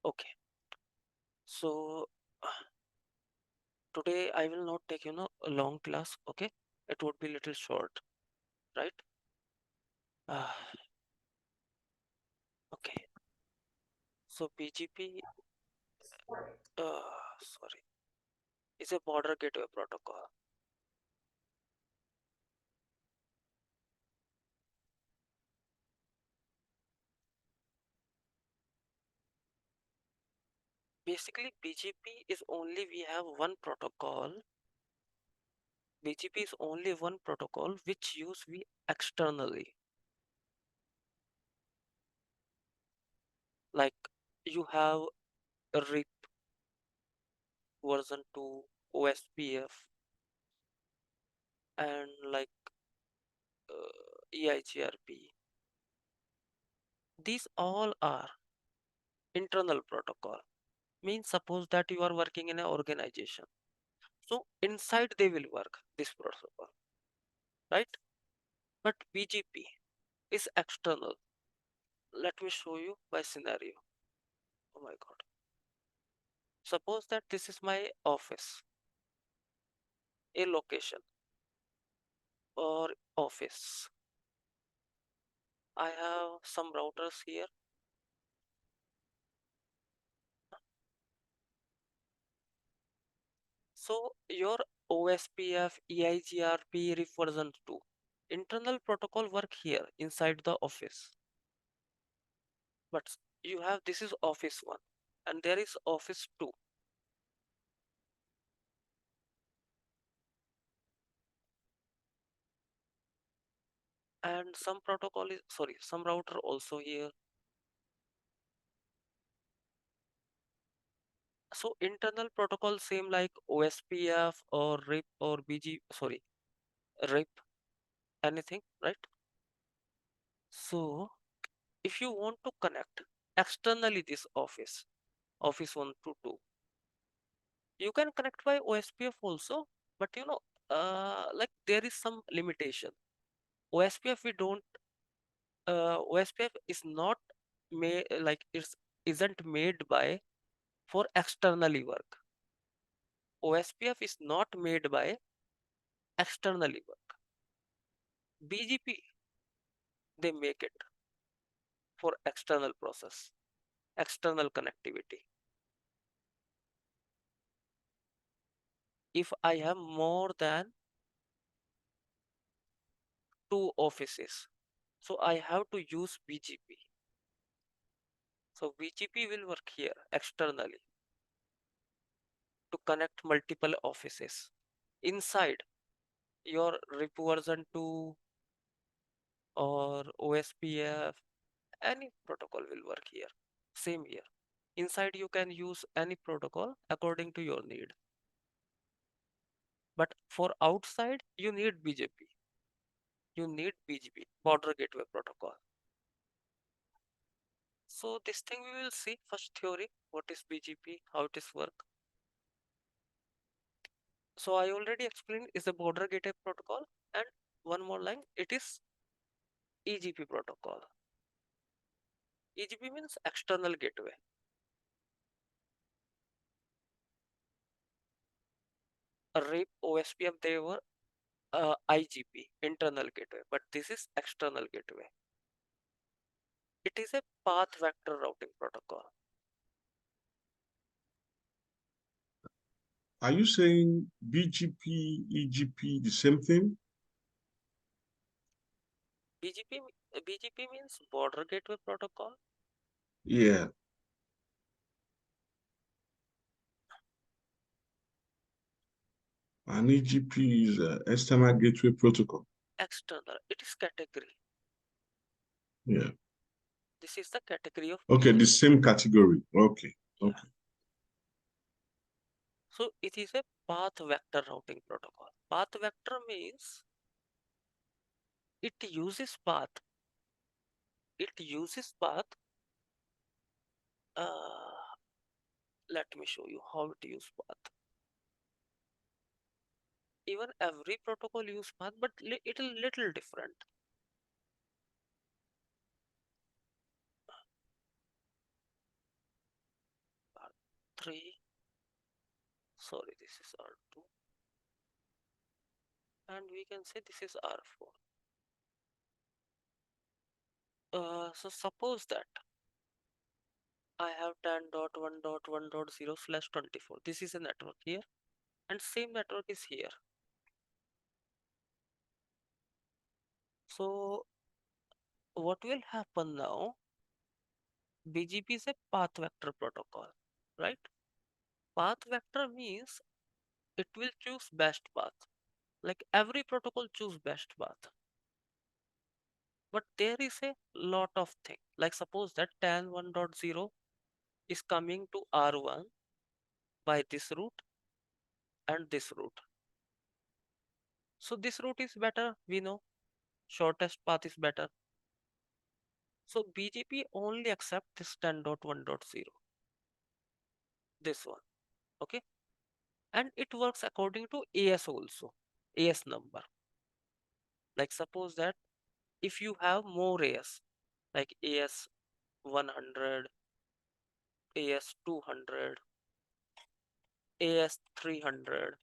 Okay, so today I will not take a long class. Okay, it would be little short, right? uh, okay, so BGP, sorry, is a border gateway protocol. Basically BGP is only we have one protocol. BGP is only one protocol which use we externally. Like you have a RIP version 2, OSPF, and like EIGRP. These all are internal protocol. Means suppose that you are working in an organization. So inside they will work this protocol, right? But BGP is external. Let me show you my scenario. Oh my god. Suppose that this is my office, a location or office. I have some routers here. So your OSPF, EIGRP represent to internal protocol work here inside the office. But you have this is office 1 and there is office 2. And some protocol is sorry, some router also here. So internal protocol same like OSPF or RIP or RIP, anything, right? So if you want to connect externally this office 1 to 2, you can connect by OSPF also, but like there is some limitation. OSPF we don't OSPF is not made like isn't made by for externally work. OSPF is not made by externally work. BGP they make it for external process, external connectivity. If I have more than 2 offices, so I have to use BGP. So BGP will work here externally to connect multiple offices. Inside your RIP version 2 or OSPF, any protocol will work here. Same here. Inside you can use any protocol according to your need. But for outside, you need BGP. You need BGP, Border Gateway Protocol. So this thing we will see first theory, what is BGP, how it is work. So I already explained is a Border Gateway Protocol, and one more line, it is EGP protocol. EGP means external gateway. RIP, OSPF, they were IGP, internal gateway, but this is external gateway. It is a path vector routing protocol. Are you saying BGP, EGP, the same thing? BGP means Border Gateway Protocol. Yeah. And EGP is External Gateway Protocol. External, it is category. Yeah. This is the category of Okay, the BGP. same category. Okay. Yeah. Okay. So it is a path vector routing protocol. Path vector means it uses path. It uses path. Uh, Let me show you how it uses path. Even every protocol use path, but it is little different. R3. Sorry, this is R2. And we can say this is R4. So suppose that I have 10.1.1.0/24. This is a network here, and same network is here. So what will happen now? BGP is a path vector protocol, right? Path vector means it will choose best path. Like every protocol choose best path. But there is a lot of thing. Like suppose that 10.1.0 is coming to R1 by this route and this route. So this route is better, we know. Shortest path is better. So BGP only accept this 10.1.0, this one, okay? And it works according to AS also, AS number. Like suppose that if you have more AS, like AS 100, AS 200, AS 300,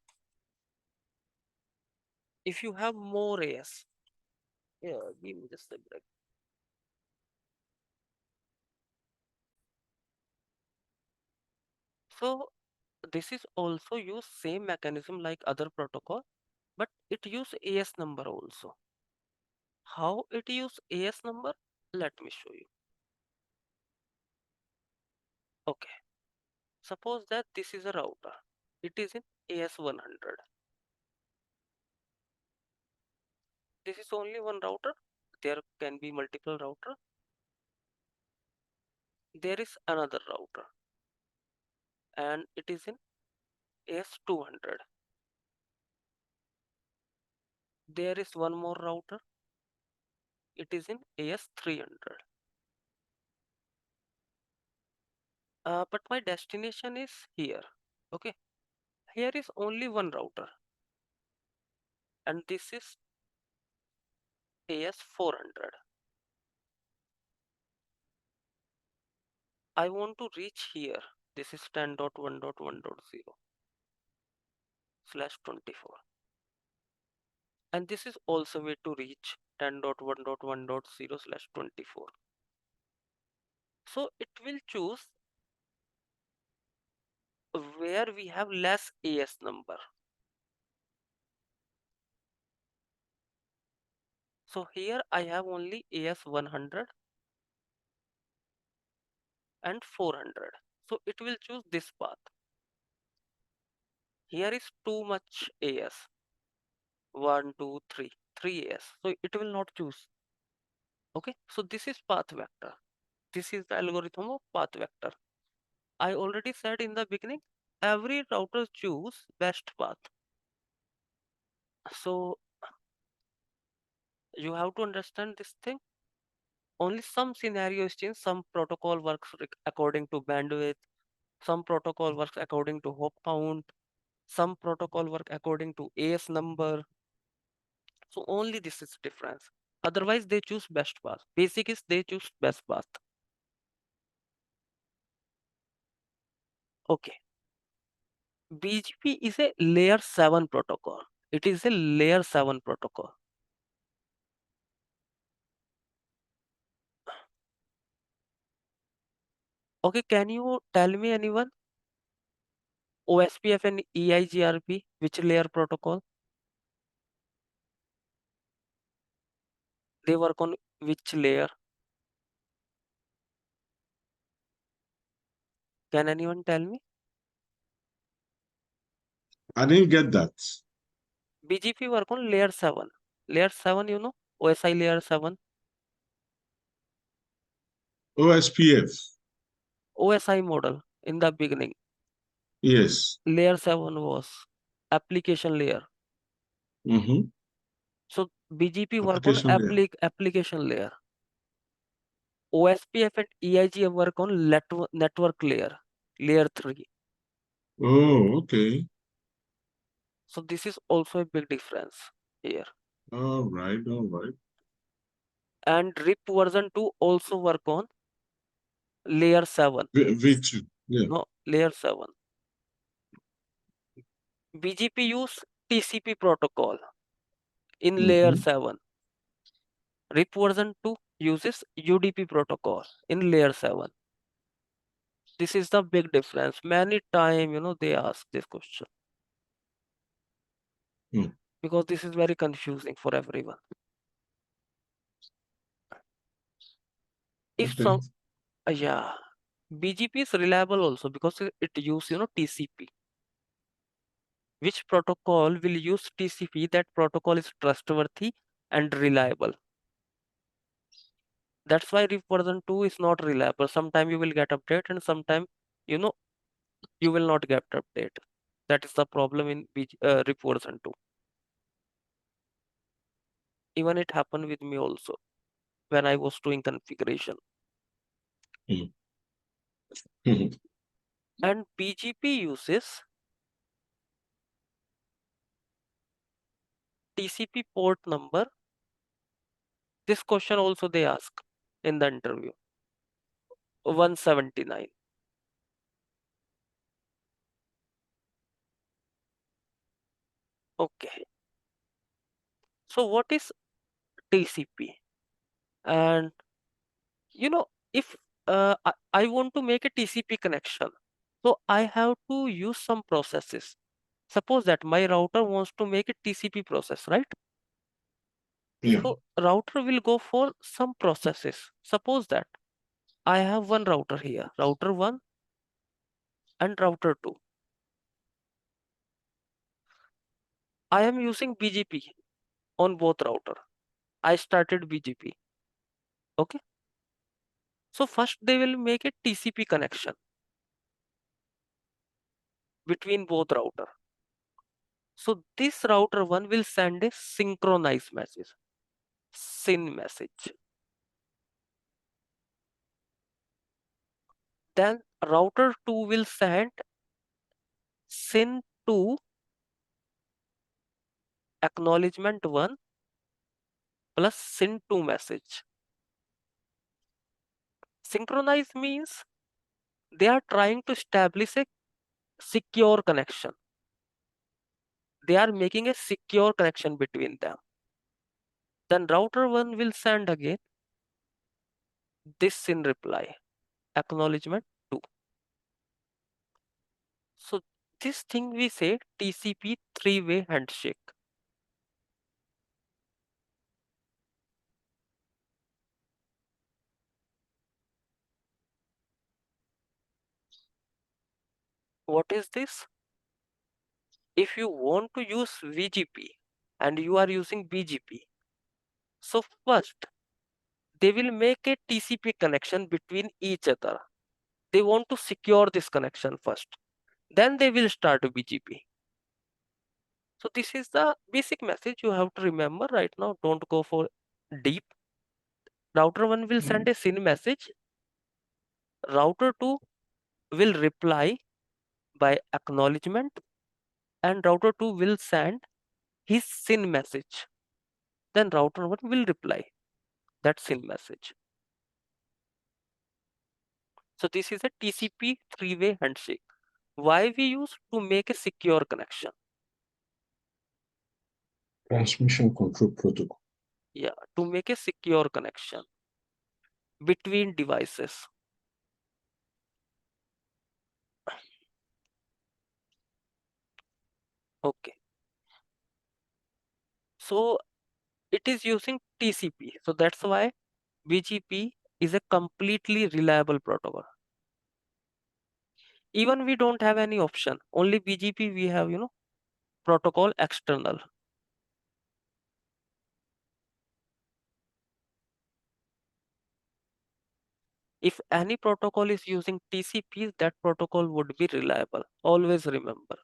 if you have more AS, yeah, give me just a break. So this is also use same mechanism like other protocol, but it use AS number also. How it use AS number? Let me show you. Okay, suppose that this is a router. It is in AS 100. This is only one router. There can be multiple router. There is another router and it is in AS 200. There is one more router. It is in AS 300. But my destination is here. Okay, here is only one router and this is AS 400. I want to reach here. This is 10.1.1.0/24. And this is also way to reach 10.1.1.0/24. So it will choose where we have less AS number. So here I have only AS 100 and 400. So it will choose this path. Here is too much AS. 1, 2, 3. 3 AS. So it will not choose. Okay. So this is path vector. This is the algorithm of path vector. I already said in the beginning, every router choose best path. So you have to understand this thing. Only some scenarios change. Some protocol works according to bandwidth. Some protocol works according to hop count. Some protocol work according to AS number. So only this is difference. Otherwise, they choose best path. Basic is they choose best path. Okay. BGP is a layer 7 protocol. It is a layer 7 protocol. Okay, can you tell me anyone? OSPF and EIGRP, which layer protocol? They work on which layer? Can anyone tell me? I didn't get that. BGP work on layer 7. Layer 7, you know? OSI layer 7. OSPF. OSI model in the beginning. Yes. Layer 7 was application layer. Mm-hmm. So BGP work on Application layer. application layer. OSPF and EIG work on network layer, layer 3. Oh, okay. So this is also a big difference here. All right, all right. And RIP version 2 also work on layer 7. V2. Yeah. No, layer 7. BGP use TCP protocol in layer 7. RIP version 2 uses UDP protocol in layer 7. This is the big difference. Many time, they ask this question because this is very confusing for everyone. If some, yeah, BGP is reliable also because it use, TCP. Which protocol will use TCP? That protocol is trustworthy and reliable. That's why RIP version 2 is not reliable. Sometime you will get update and sometime, you know, you will not get update. That is the problem in RIP version 2. Even it happened with me also when I was doing configuration. And BGP uses TCP port number. This question also they ask in the interview. 179. Okay. So what is TCP? And if I want to make a TCP connection, so I have to use some processes. Suppose that my router wants to make a TCP process, right? Yeah. So router will go for some processes. Suppose that I have one router here, router 1 and router 2. I am using BGP on both router. I started BGP. Okay. So first they will make a TCP connection between both router. So this router 1 will send a synchronized message, SYN message. Then router 2 will send SYN 2 acknowledgement 1 plus SYN 2 message. Synchronize means they are trying to establish a secure connection. They are making a secure connection between them. Then router 1 will send again this SYN reply, acknowledgement 2. So this thing we say TCP three-way handshake. What is this? If you want to use VGP and you are using BGP, so first they will make a TCP connection between each other. They want to secure this connection first. Then they will start BGP. So this is the basic message you have to remember right now. Don't go for deep. Router 1 will send a SYN message. Router 2 will reply by acknowledgement and router 2 will send his SYN message. Then router 1 will reply that SYN message. So this is a TCP three-way handshake. Why we use? To make a secure connection. Transmission control protocol. Yeah, to make a secure connection between devices. Okay. So it is using TCP. So that's why BGP is a completely reliable protocol. Even we don't have any option. Only BGP we have, protocol external. If any protocol is using TCP, that protocol would be reliable. Always remember.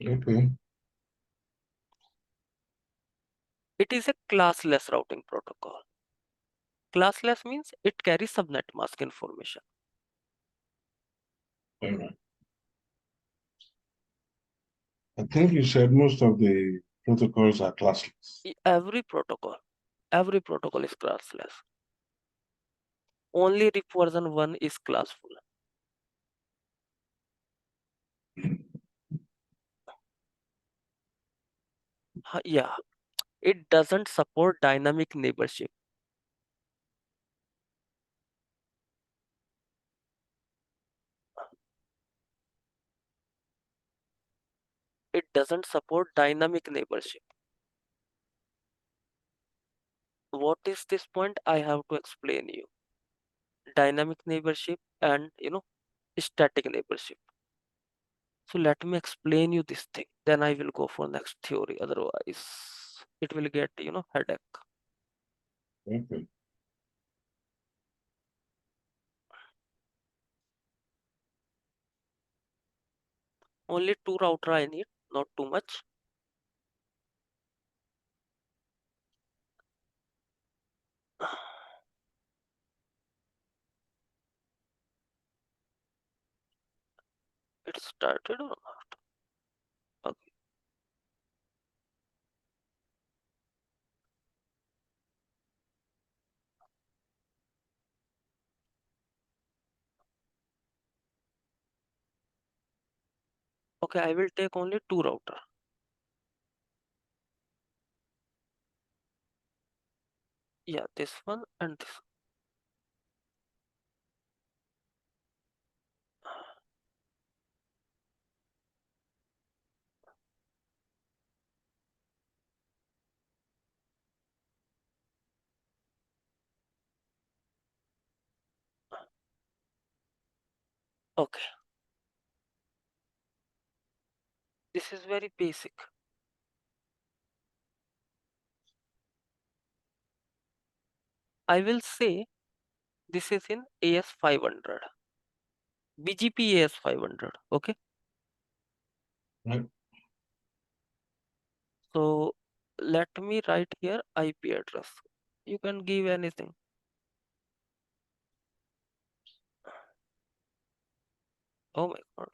Okay. It is a classless routing protocol. Classless means it carries subnet mask information. All right. I think you said most of the protocols are classless. Every protocol is classless. only if version 1 is classful. Yeah, it doesn't support dynamic neighborship. It doesn't support dynamic neighborship. What is this point? I have to explain you. Dynamic neighborship and static neighborship. So let me explain you this thing. Then I will go for next theory. Otherwise, it will get headache. Okay. Only 2 router I need, not too much. It started or not? Okay. Okay, I will take only 2 router. Yeah, this one and this. Okay, this is very basic. I will say this is in AS500. BGP AS500. Okay. Right. So let me write here IP address. You can give anything. Oh my god.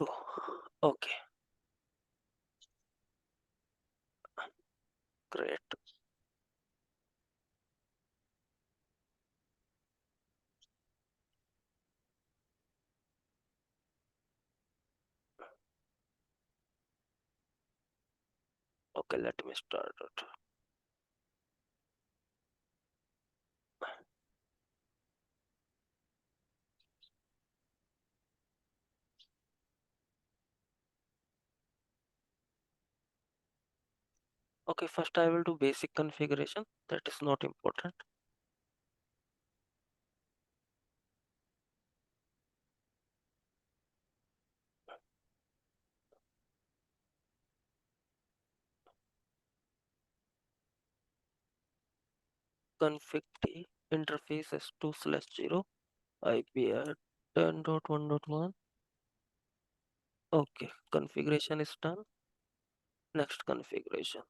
Oh, okay, great. Okay, let me start it. Okay, first I will do basic configuration. That is not important. Config t interface s2/0 IP at 10.1.1. Okay, configuration is done. Next configuration.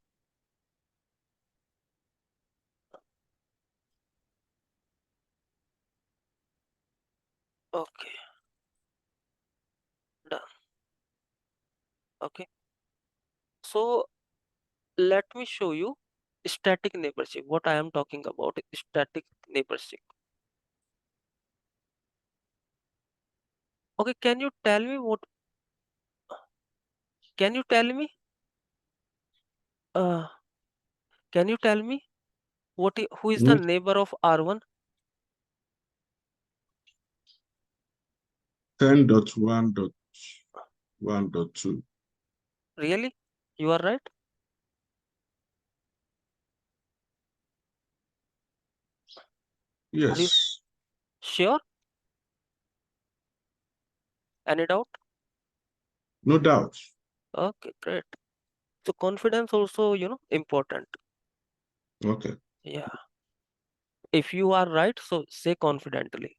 Okay, done. Okay, so let me show you static neighborship. What I am talking about is static neighborship. Okay, can you tell me what? Can you tell me? Uh, can you tell me who is the Which neighbor of R1? 10.1.1.2. Really? You are right? Are you Yes, sure? Any doubt? no doubt. Okay, great. So confidence also, important. Okay. Yeah. If you are right, so say confidently.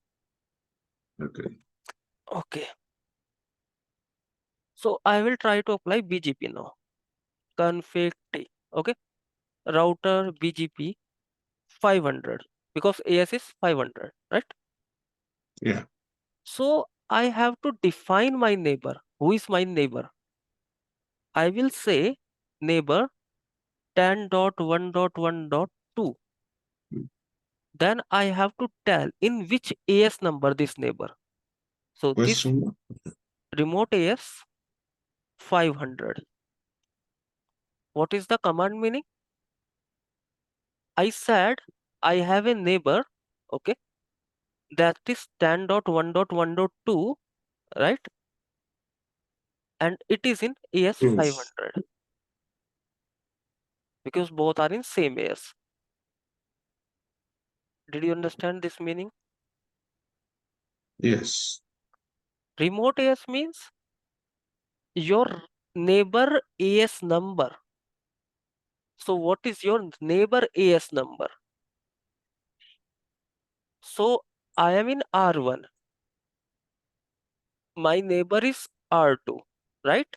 Okay. Okay. So I will try to apply BGP now. Config T. Okay. Router BGP 500 because AS is 500, right? Yeah. So I have to define my neighbor. Who is my neighbor? I will say neighbor 10.1.1.2. Then I have to tell in which AS number this neighbor. So this Question mark? remote AS 500. What is the command meaning? I said I have a neighbor, okay, that is 10.1.1.2, right? And it is in AS Yes. 500 because both are in same AS. Did you understand this meaning? Yes. Remote AS means your neighbor AS number. So what is your neighbor AS number? So I am in R1. My neighbor is R2, right?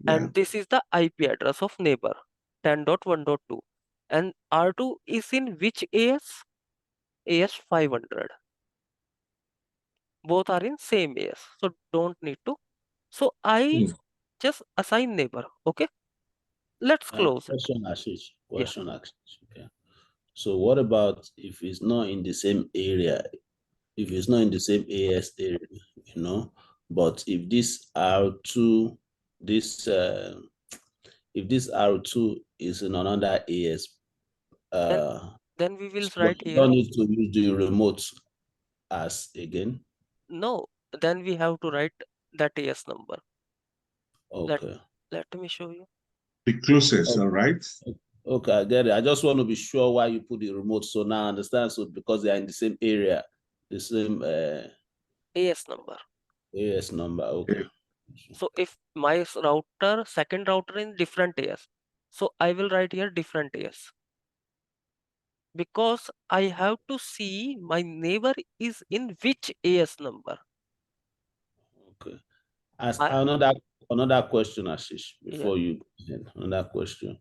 Yeah. And this is the IP address of neighbor 10.1.2. And R2 is in which AS? AS 500. Both are in same AS. So don't need to. So I Hmm. just assign neighbor. Okay. Let's close it. Question, Ashish. Yeah. Question, Ashish. Okay. So what about if it's not in the same area? If it's not in the same AS area, but if this R2, this if this R2 is in another AS, Then uh, then we will but write you here. don't need to use the remote as again. No. Then we have to write that AS number. Let Okay. let me show you. The closest, Okay. all right? Okay, I get it. I just want to be sure why you put the remote. So now I understand. So because they are in the same area, the same AS number. AS number. Okay. Yeah. So if my second router in different AS, so I will write here different AS because I have to see my neighbor is in which AS number. Okay. As I another question, Ashish, Yeah, before you another question.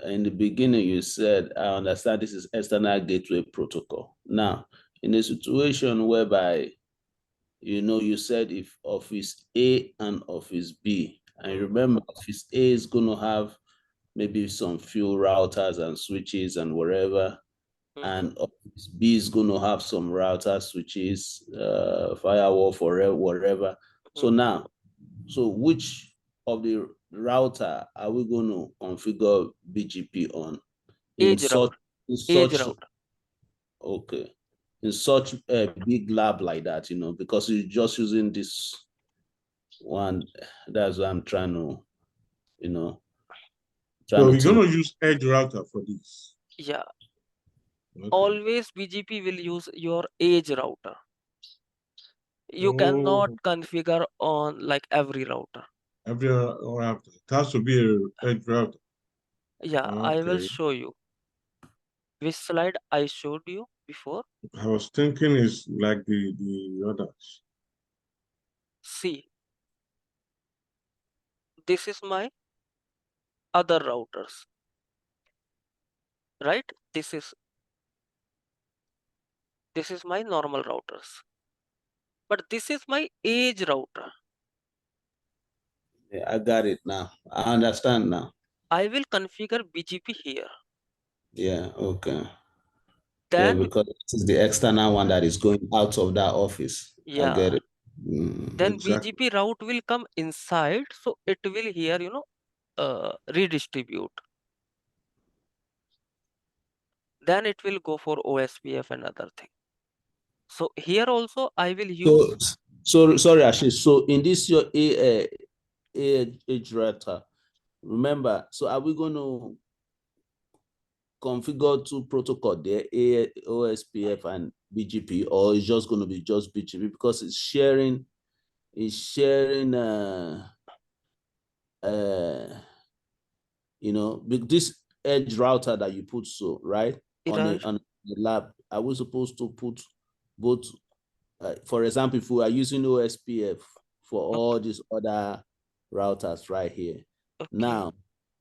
In the beginning, you said, I understand this is external gateway protocol. Now, in a situation whereby, you said if office A and office B, and mm, remember, office A is going to have maybe some few routers and switches and whatever, mhm, and office B is going to have some router switches, firewall, forever, whatever. So mhm. now, which of the router are we going to configure BGP on in Edge such router, in edge such router. okay in such a big lab like that, because you're just using this one. That's what I'm trying to, you know, trying So to we're think. going to use edge router for this. Yeah, Okay. always BGP will use your edge router. You cannot Oh, configure on like every router. every router. It has to be a edge router. Yeah, I will Okay. show you. Which slide I showed you before? I was thinking it's like the others. See, this is my other routers, right? This is my normal routers. But this is my edge router. Yeah, I got it now. I understand now. I will configure BGP here. Yeah, okay. Yeah, Then, because this is the external one that is going out of that office. I yeah, get it. Mm. then Exactly. BGP route will come inside. So it will here, redistribute. Then it will go for OSPF and other thing. So here also I will use, So, sorry, Ashish. So in this your age router, remember, so are we going to configure two protocol there, OSPF and BGP, or it's just going to be just BGP because it's sharing uh this edge router that you put, so right on a right? on the lab, are we supposed to put both? For example, if we are using OSPF for all Okay, these other routers right here, okay. now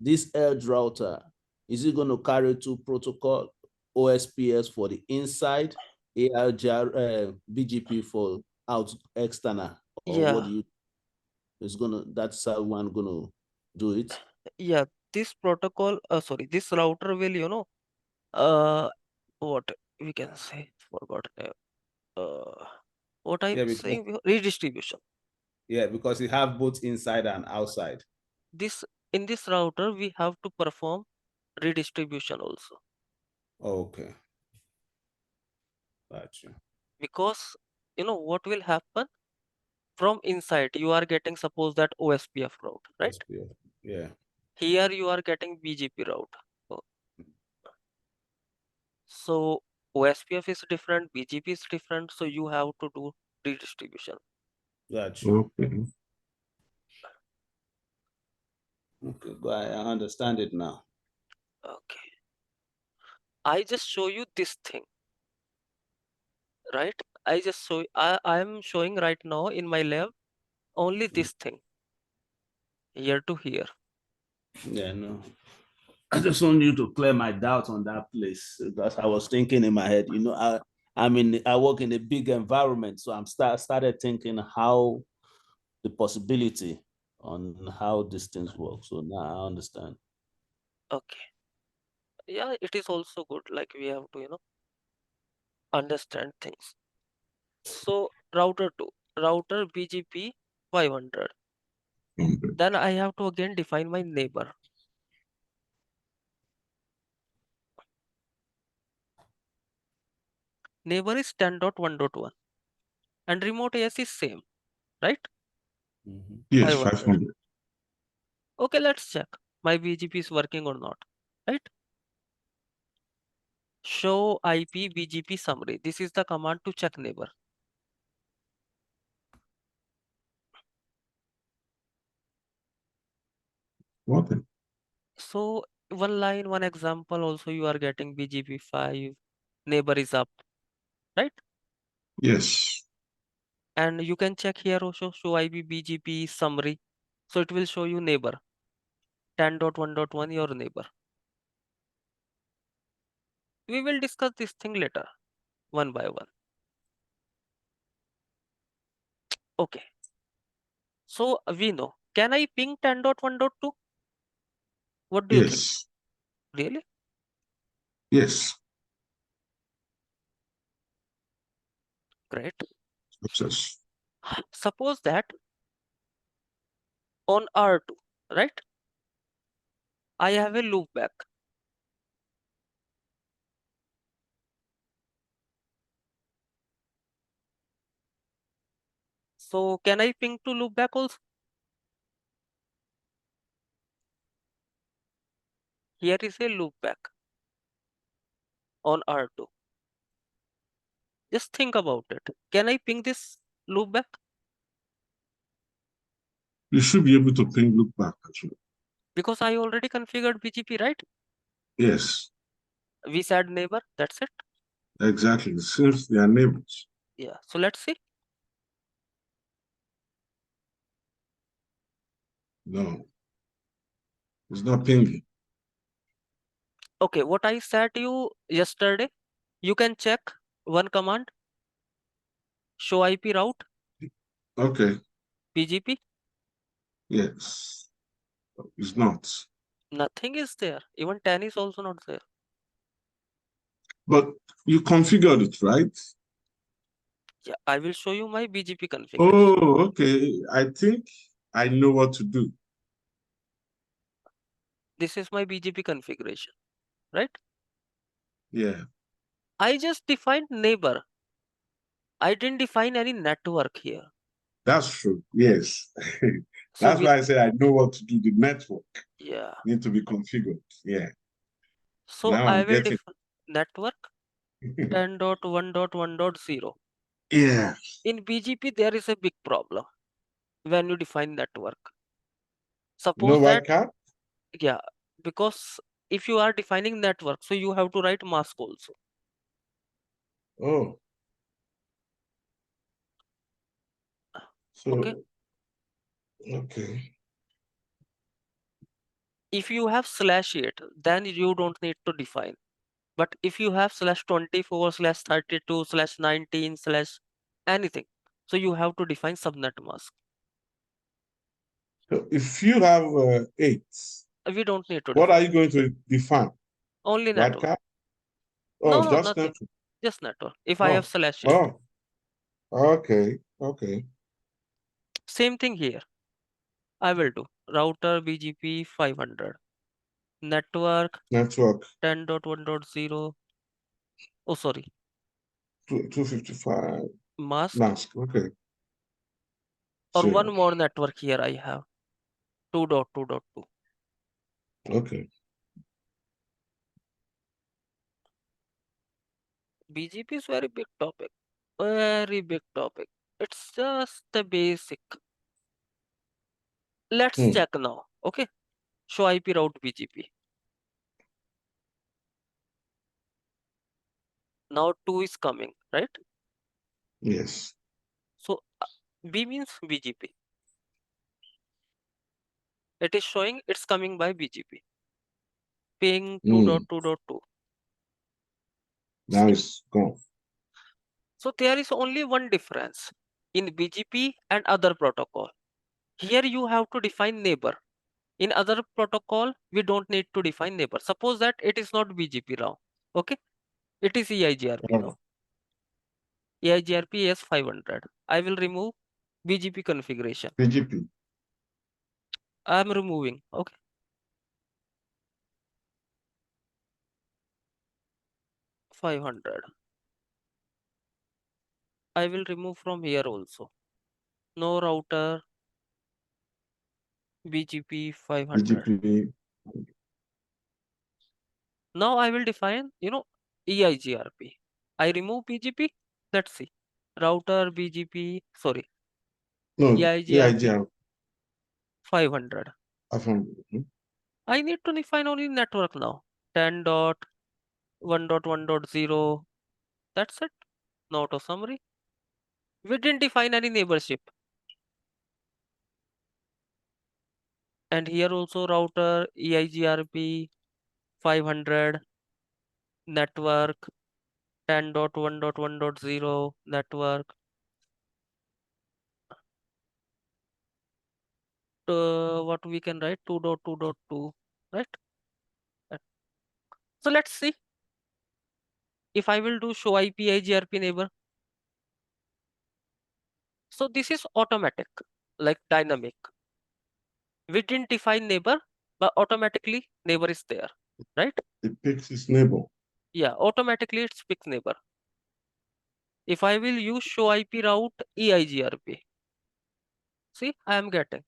this edge router, is it going to carry two protocol, OSPF for the inside, BGP for out external, or what Yeah, do you? That's how one gonna do it. Yeah, this protocol, this router will, what we can say, forgot, what I'm Yeah, because saying, redistribution. because you have both inside and outside. This in this router we have to perform redistribution also, Okay. Gotcha. because what will happen from inside you are getting, suppose that OSPF route, right? SPF. Yeah. Here you are getting BGP route. So so OSPF is different, BGP is different, so you have to do redistribution. Gotcha. Okay. Okay, I understand it now. Okay. I just show you this thing, right? I am showing right now in my lab only this thing, here to here. Yeah, no. I just want you to clear my doubt on that place because I was thinking in my head, I work in a big environment, so I'm started thinking how the possibility on how these things work. So now I understand. Okay. Yeah, it is also good. Like we have to, understand things. So router 2, router BGP 500. Then I have to again define my neighbor. Neighbor is 10.1.1 and remote AS is same, right? Mhm. Yes, 500. 500. Okay, let's check my BGP is working or not, right? Show IP BGP summary. This is the command to check neighbor. Okay. So one line, one example also you are getting BGP 5, neighbor is up, right? Yes. And you can check here also show IP BGP summary. So it will show you neighbor 10.1.1 your neighbor. We will discuss this thing later, one by one. Okay. So we know. Can I ping 10.1.2? What do you think? Yes. Really? Yes. Great. Success. Suppose that on R2, right? I have a loopback. So can I ping to loopback also? Here is a loopback on R2. Just think about it. Can I ping this loopback? You should be able to ping look back actually. Because I already configured BGP, right? Yes, We said neighbor, that's it. exactly. Since they are neighbors. Yeah. So let's see. No, it's not pinging. Okay, what I said to you yesterday, you can check one command, show IP route, Okay. BGP. Yes. It's not. Nothing is there. Even 10 is also not there. But you configured it, right? Yeah, I will show you my BGP configuration. Oh, okay. I think I know what to do. This is my BGP configuration, right? Yeah, I just defined neighbor. I didn't define any network here. that's true. Yes. So That's with, why I say I know what to do. The network yeah. need to be configured. Yeah. So Now I I'm will getting. define network 10.1.1.0. Yeah. In BGP, there is a big problem when you define network. You know Suppose why, that, Cap? yeah, because if you are defining network, so you have to write mask also. Oh, Okay. so okay. If you have /8, then you don't need to define. But if you have /24/32/19/ anything, so you have to define subnet mask. So if you have eight, We don't need to What are define. you going to define? Only network. Wildcard? No, Oh, no, just nothing. network. Just network. If I have Oh, slash it. oh, okay, okay. Same thing here. I will do router BGP 500. Network Network 10.1.0. Oh, sorry. 255 Mask. mask. Okay. Or Zero. one more network here I have. 2.2.2. Okay. BGP is very big topic. Very big topic. It's just the basic. Let's Hmm. check now. Okay. Show IP route BGP. Now 2 is coming, right? Yes. So B means BGP. It is showing it's coming by BGP. Ping Hmm. 2.2.2. Now See? it's gone. So there is only one difference in BGP and other protocol. Here you have to define neighbor. In other protocol, we don't need to define neighbor. Suppose that it is not BGP now. Okay. It is EIGRP Oh, now. EIGRP is 500. I will remove BGP configuration. BGP. I am removing. Okay. 500. I will remove from here also. No router BGP 500. BGP. Now I will define, EIGRP. I remove BGP. Let's see. Router BGP, sorry, No, EIGRP EIGR 500. 500. I need to define only network now. 10.1.1.0. That's it. No auto summary. We didn't define any neighborship. And here also router EIGRP 500 network 10.1.1.0 network. What we can write 2.2.2, right? Uh, So let's see if I will do show IP IGRP neighbor. So this is automatic, like dynamic. We didn't define neighbor, but automatically neighbor is there, right? It picks its neighbor. Yeah, automatically it's picks neighbor. If I will use show IP route EIGRP, see I am getting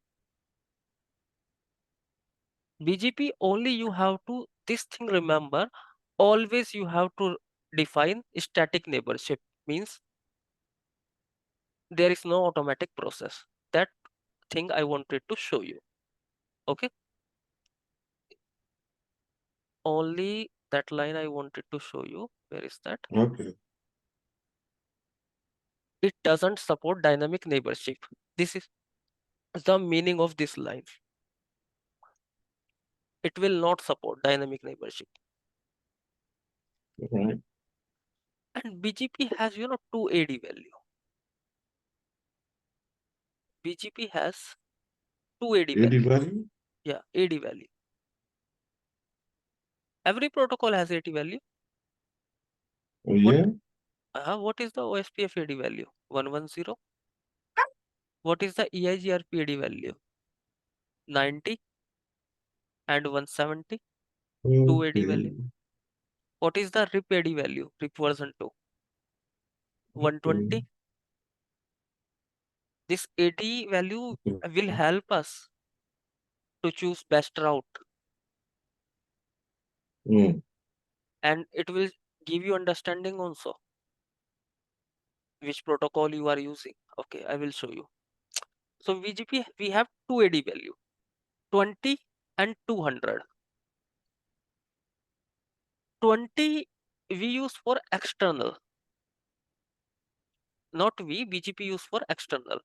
BGP only. You have to this thing remember. Always you have to define static neighborship, means there is no automatic process. That thing I wanted to show you. Okay, only that line I wanted to show you. Where is that? Okay. It doesn't support dynamic neighborship. This is the meaning of this line. It will not support dynamic neighborship. Right. And BGP has 2 AD value. BGP has 2 AD 80 value. value? Yeah, AD value. Every protocol has AD value. Oh, What yeah? what is the OSPF AD value? 110. What is the EIGRP AD value? 90 and 170. 2 AD Okay. value. What is the RIP AD value? RIP version 2. 120. This AD value will Okay. help us to choose best route, Mm. and it will give you understanding also which protocol you are using. Okay, I will show you. So BGP we have 2 AD value, 20 and 200. 20 we use for external, not BGP use for external.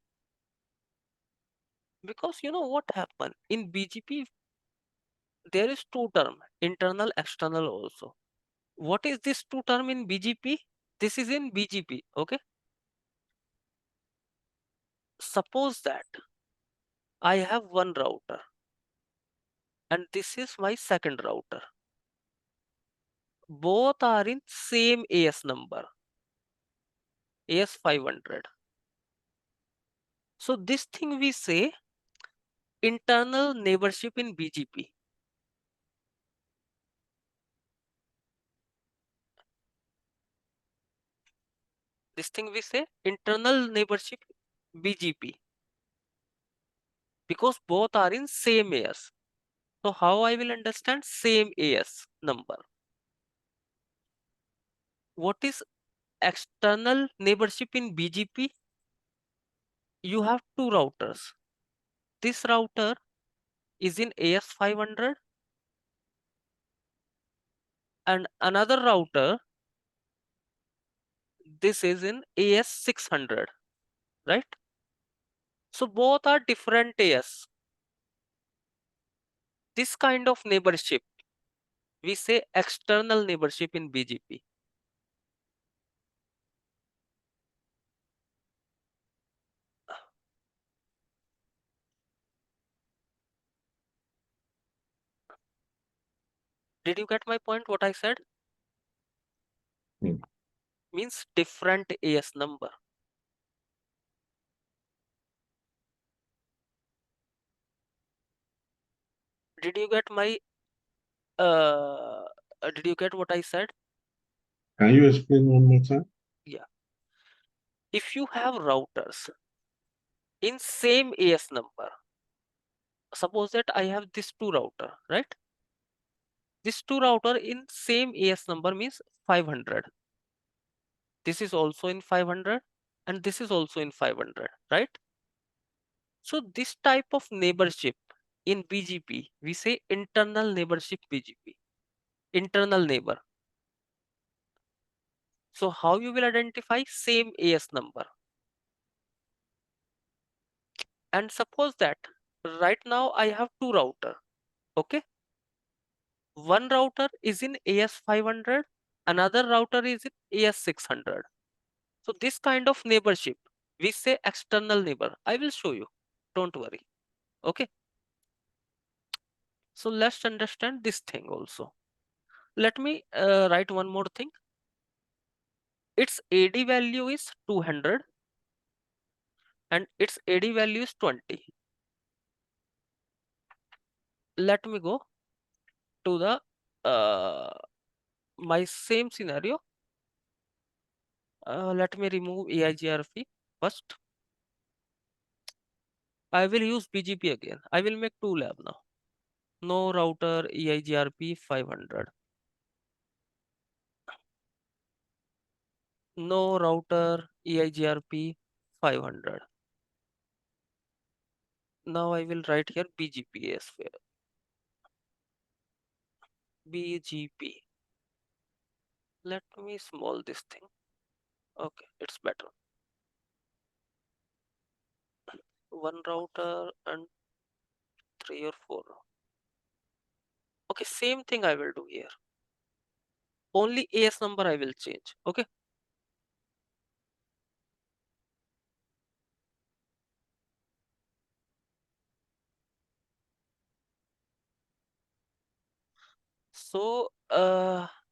Because what happened in BGP, there is two term, internal, external also. What is this two term in BGP? This is in BGP. Okay. Suppose that I have one router and this is my second router. Both are in same AS number, AS 500. So this thing we say internal neighborship in BGP. This thing we say internal neighborship BGP, because both are in same AS. So how I will understand same AS number? What is external neighborship in BGP? You have two routers. This router is in AS 500 and another router, this is in AS 600, right? So both are different AS. This kind of neighborship, we say external neighborship in BGP. Did you get my point, what I said? Hmm. Means different AS number. Did you get my did you get what I said? Can you explain one more time? Yeah. If you have routers in same AS number, suppose that I have this two router, right? This two router in same AS number means 500. This is also in 500 and this is also in 500, right? So this type of neighborship in BGP, we say internal neighborship BGP, internal neighbor. So how you will identify same AS number? And suppose that right now I have two router, okay? One router is in AS 500, another router is in AS 600. So this kind of neighborship, we say external neighbor. I will show you, don't worry, okay? So let's understand this thing also. Let me write one more thing. Its AD value is 200 and its AD value is 20. Let me go to the my same scenario. Let me remove AIGRP first. I will use BGP again. I will make two lab now. No router EIGRP 500. No router EIGRP 500. Now I will write here BGP as well. BGP. Let me small this thing. Okay, it's better. One router and three or four. Okay, same thing I will do here. Only AS number I will change. Okay. So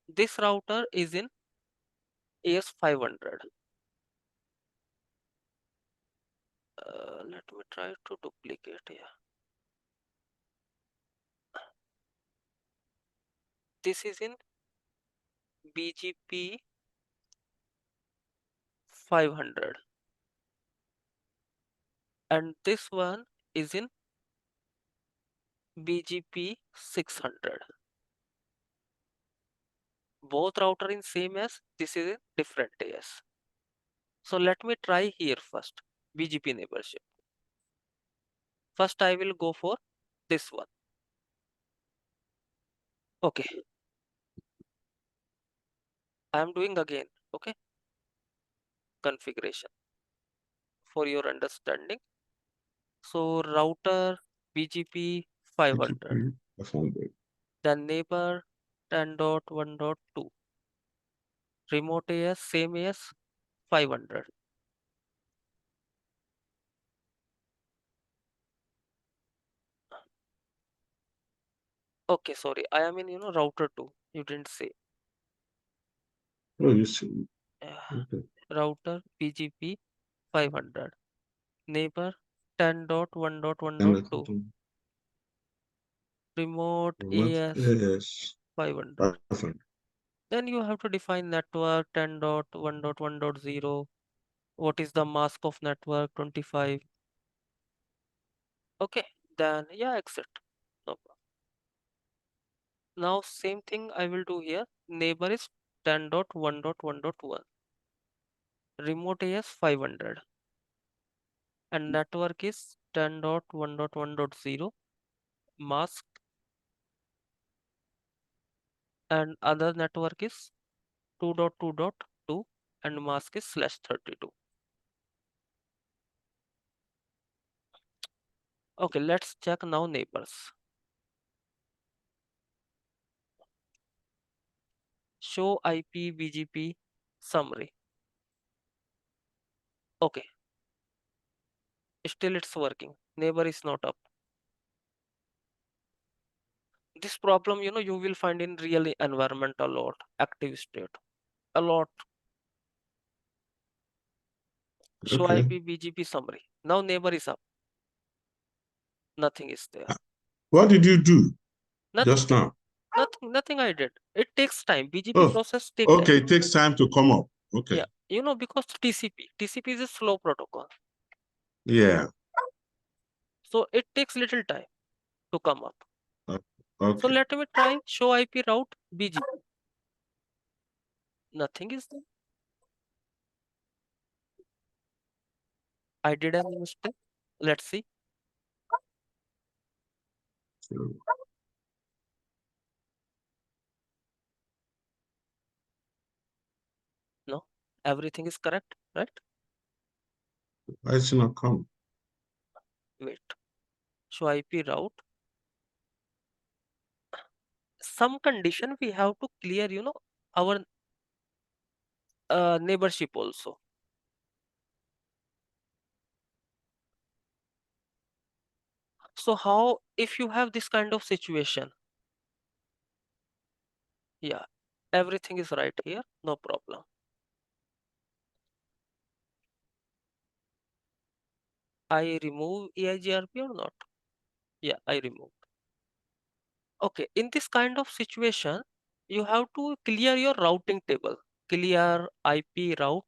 this router is in AS 500. Let me try to duplicate here. This is in BGP 500 and this one is in BGP 600. Both router in same as, this is in different AS. So let me try here first BGP neighborship. First I will go for this one. Okay, I am doing again. Okay, configuration for your understanding. So router BGP 500, BGP 500. then neighbor 10.1.2, remote AS same AS 500. Okay, sorry. I am in, router 2. You didn't say. Oh, you see. Uh, Okay. router BGP 500. Neighbor 10.1.1.2. And Remote what? AS Yes. 500. Perfect. Then you have to define network 10.1.1.0. What is the mask of network 25? Okay, then yeah, exit. No problem. Now same thing I will do here. Neighbor is 10.1.1.1. Remote AS 500. And network is 10.1.1.0. Mask and other network is 2.2.2 and mask is /32. Okay, let's check now neighbors. Show IP BGP summary. Okay, still it's working. Neighbor is not up. This problem, you will find in real environment a lot. Active state. A lot. Show Okay. IP BGP summary. Now neighbor is up. Nothing is there. What did you do Nothing. just now? Nothing I did. It takes time. BGP Oh, process take time. okay. It takes time to come up. Okay. Yeah, because TCP is a slow protocol. Yeah. So it takes little time to come up. O- So Okay. let me try show IP route BGP. Nothing is there. I did a mistake. Let's see. So No, everything is correct, right? why is it not coming? Wait. Show IP route. Some condition we have to clear, our neighborship also. So how if you have this kind of situation? Yeah, everything is right here. No problem. I remove EIGRP or not? Yeah, I remove. Okay, in this kind of situation, you have to clear your routing table. Clear IP route,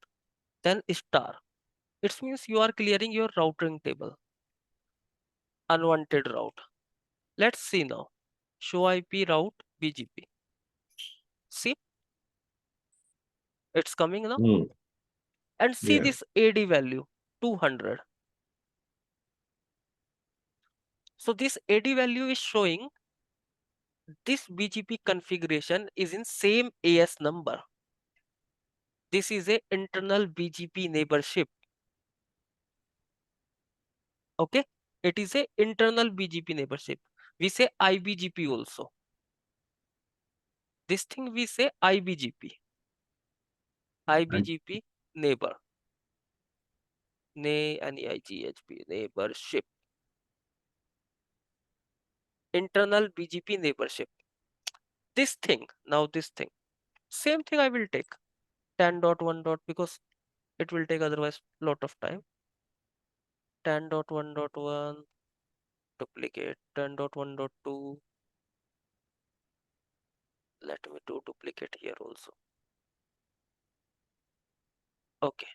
then star. It means you are clearing your routing table. Unwanted route. Let's see now. Show IP route BGP. See, it's coming now. Hmm. And see Yeah. this AD value 200. So this AD value is showing this BGP configuration is in same AS number. This is a internal BGP neighborship. Okay, it is a internal BGP neighborship. We say IBGP also. This thing we say IBGP. I, IBGP neighbor. NEIGHP neighborship. Internal BGP neighborship. This thing, now this thing. Same thing I will take 10.1. Because it will take otherwise lot of time. 10.1.1 duplicate 10.1.2. Let me do duplicate here also. Okay.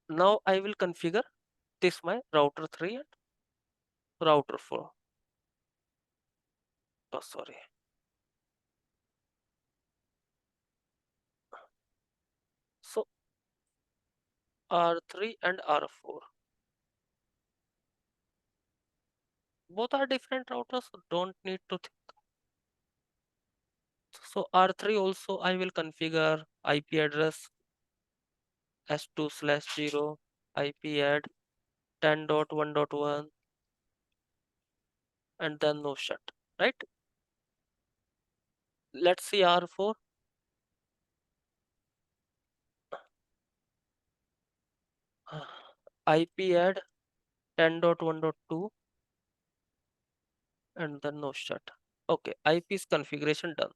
Now I will configure this my router 3 and router 4. Oh, sorry. So R3 and R4. Both are different routers, so don't need to think. So R3 also I will configure IP address s2/0 IP add 10.1.1 and then no shut, right? Let's see R4. IP add 10.1.2 and then no shut. Okay, IP's configuration done.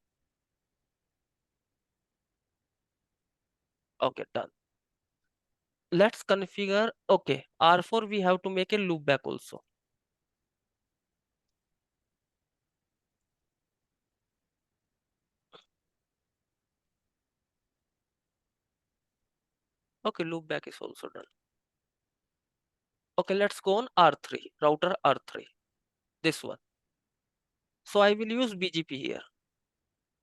Okay, done. Let's configure. Okay, R4 we have to make a loopback also. Okay, loopback is also done. Okay, let's go on R3, router R3, this one. So I will use BGP here.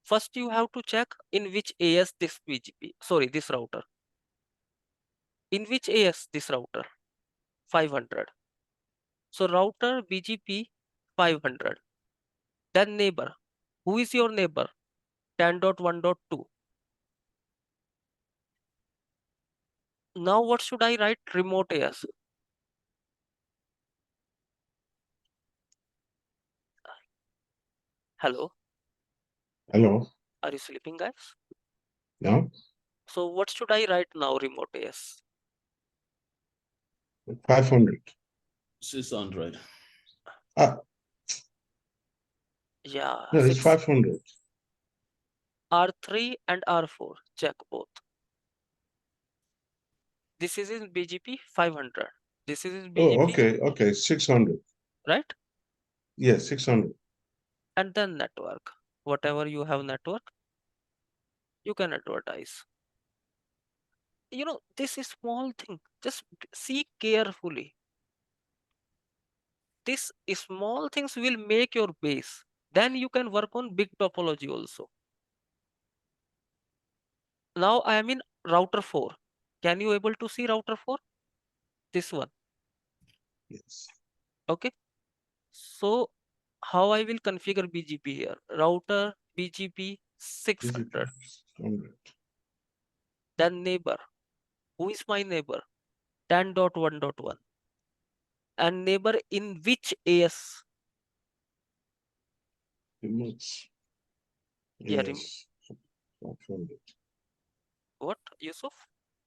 First, you have to check in which AS this BGP, sorry, this router. In which AS this router? 500. So router BGP 500. Then neighbor. Who is your neighbor? 10.1.2. Now what should I write? Remote AS. Hello, Hello. are you sleeping, guys? No. So what should I write now? Remote AS. 500. 600. Ah, Yeah, no, it's 6. 500. R3 and R4. Check both. This is in BGP 500. This is in Oh, BGP, okay, okay, 600. right? Yes, 600. And then network. Whatever you have network, you can advertise. You know, this is small thing. Just see carefully. This small things will make your base. Then you can work on big topology also. Now I am in router 4. Can you able to see router 4? This one. Yes. Okay. So how I will configure BGP here? Router BGP 600. 600. Then neighbor. Who is my neighbor? 10.1.1. And neighbor in which AS? Remote. Yeah, Yes. 500. what, Yusuf?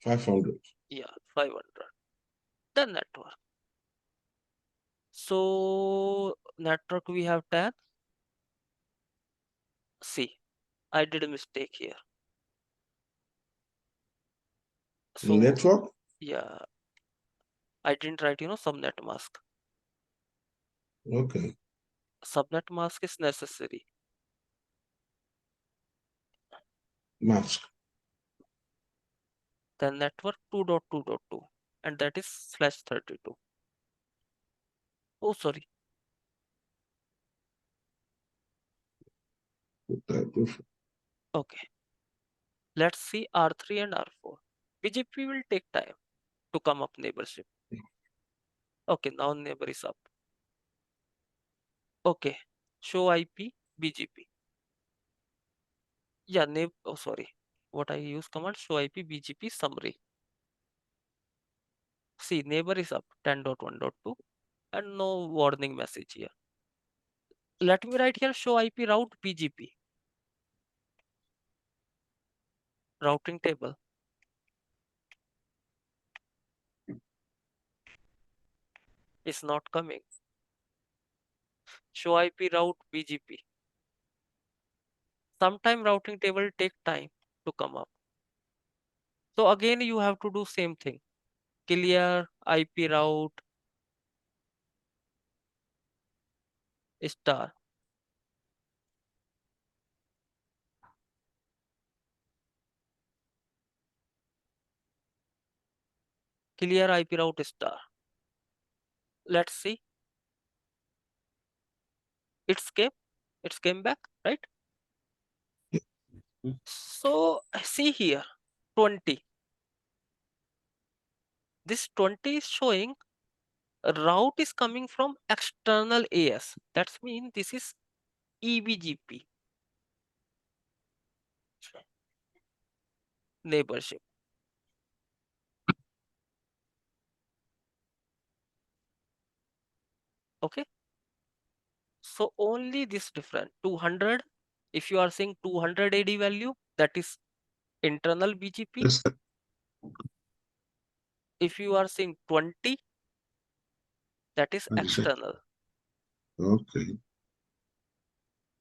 500. Yeah, 500. The network. So network we have 10. See, I did a mistake here. So Network? yeah, I didn't write, subnet mask. Okay. Subnet mask is necessary. Mask. Then network 2.2.2, and that is /32. Oh, sorry. Okay. Let's see R3 and R4. BGP will take time to come up neighborship. Okay, now neighbor is up. Okay, show IP BGP. Yeah, oh sorry. What I use command show IP BGP summary. See, neighbor is up 10.1.2 and no warning message here. Let me write here show IP route BGP. Routing table. Is not coming. Show IP route BGP. Sometime routing table take time to come up. So again you have to do same thing. Clear IP route star. Clear IP route star. Let's see. It's came back, right? So see here 20. This 20 is showing a route is coming from external AS. That's mean this is EBGP neighborship. Okay. So only this different 200. If you are saying 200 AD value, that is internal BGP. Yes. If you are saying 20, that is What is it? external. Okay.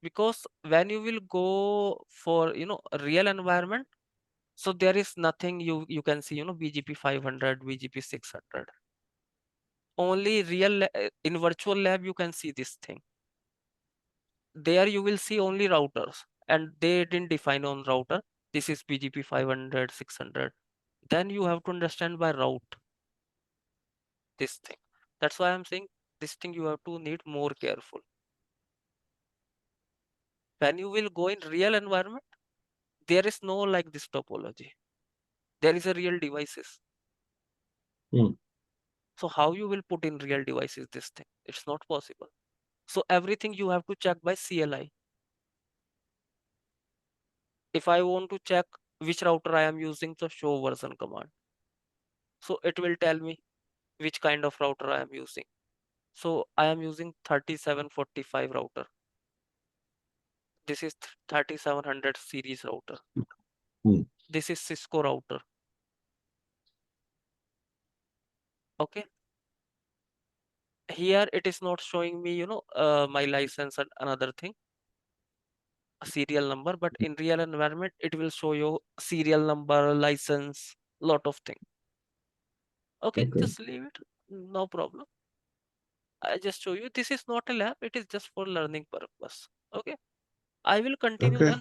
because when you will go for a real environment, so there is nothing you can see BGP 500, BGP 600. Only in virtual lab you can see this thing. There you will see only routers, and they didn't define on router this is BGP 500, 600. Then you have to understand by route this thing. That's why I'm saying this thing you have to need more careful. When you will go in real environment, there is no like this topology. There is a real devices. Hmm. So how you will put in real devices this thing? It's not possible. So everything you have to check by CLI. If I want to check which router I am using, the show version command. So it will tell me which kind of router I am using. So I am using 3745 router. This is 3700 series router. Hmm. This is Cisco router. Okay. Here it is not showing me, my license and another thing, a serial number, but in real environment, it will show you serial number, license, lot of thing. Okay, Okay. just leave it. No problem. I just show you. This is not a lab. It is just for learning purpose. Okay. I will continue Okay. then.